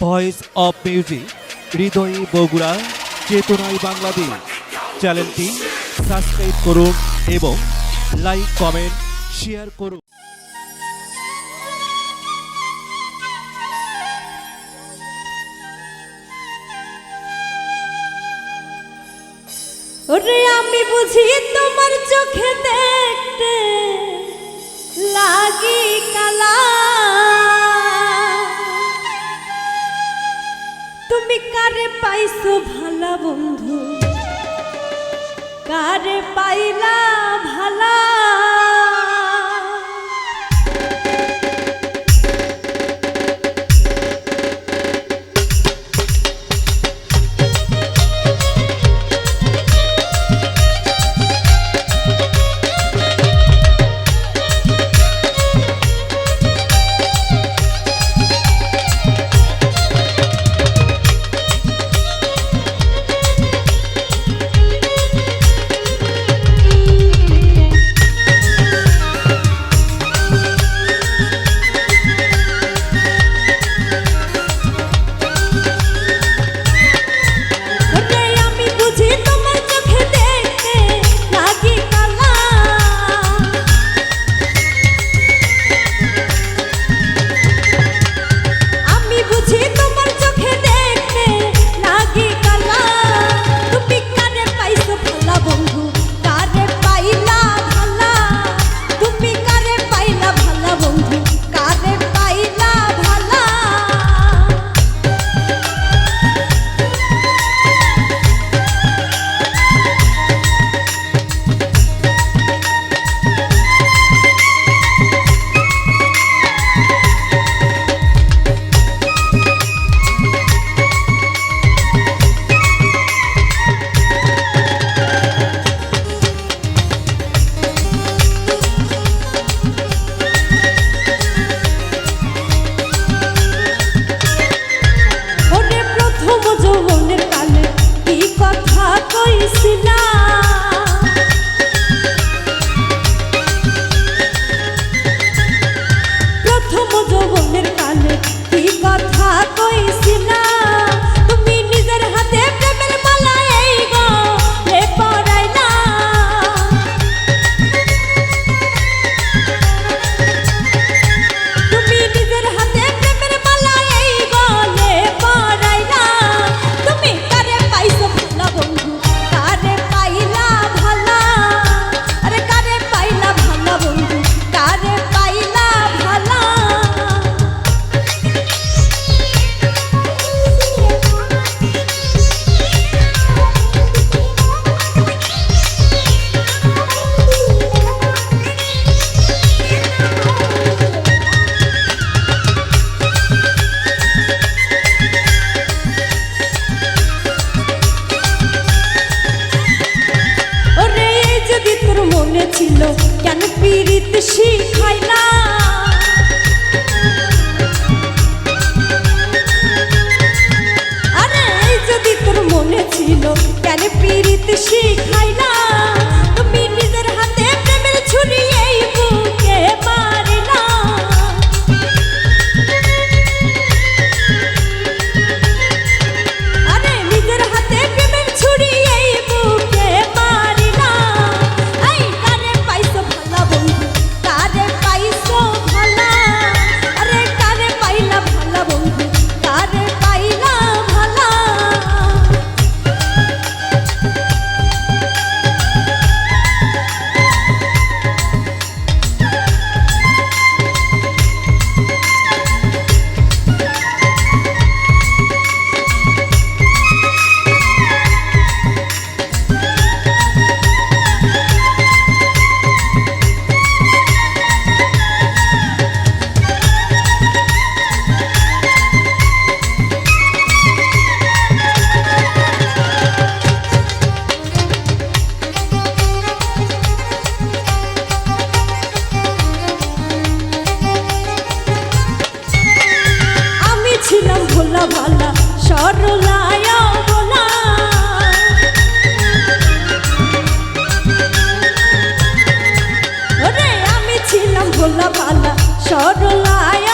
Voice of music, হৃদয়ে বগুড়া, চেতনায় বাংলাদেশ। চ্যানেলটি সাবস্ক্রাইব করুন এবং লাইক, কমেন্ট, শেয়ার করুন। ওরে আমি বুঝি তোমার চোখে দেখতে লাগি কালা, তুমি কারে পাইছো ভালা বন্ধু, কারে পাইলা ভালা। ছিল কেন পীড়িত শিখাইলা, আরে যদি তোর মনে ছিল কেন পীড়িত শিখাইলা, তুমি নিজের হাতে প্রেমের ছুরি এই বুকে মারিলা। আরে নিজের হাতে প্রেমের ছুরি এই বুকে মারিলা। কারে পাইছো ভালা বন্ধু, কারে পাইছো ভালা, আরে কারে পাইলা ভালা বন্ধু, কারে পাইলা ভালা। ছিলাম ভোলা ভালা সরলায় বলা, ওরে আমি ছিলাম ভোলা ভালা সরলায়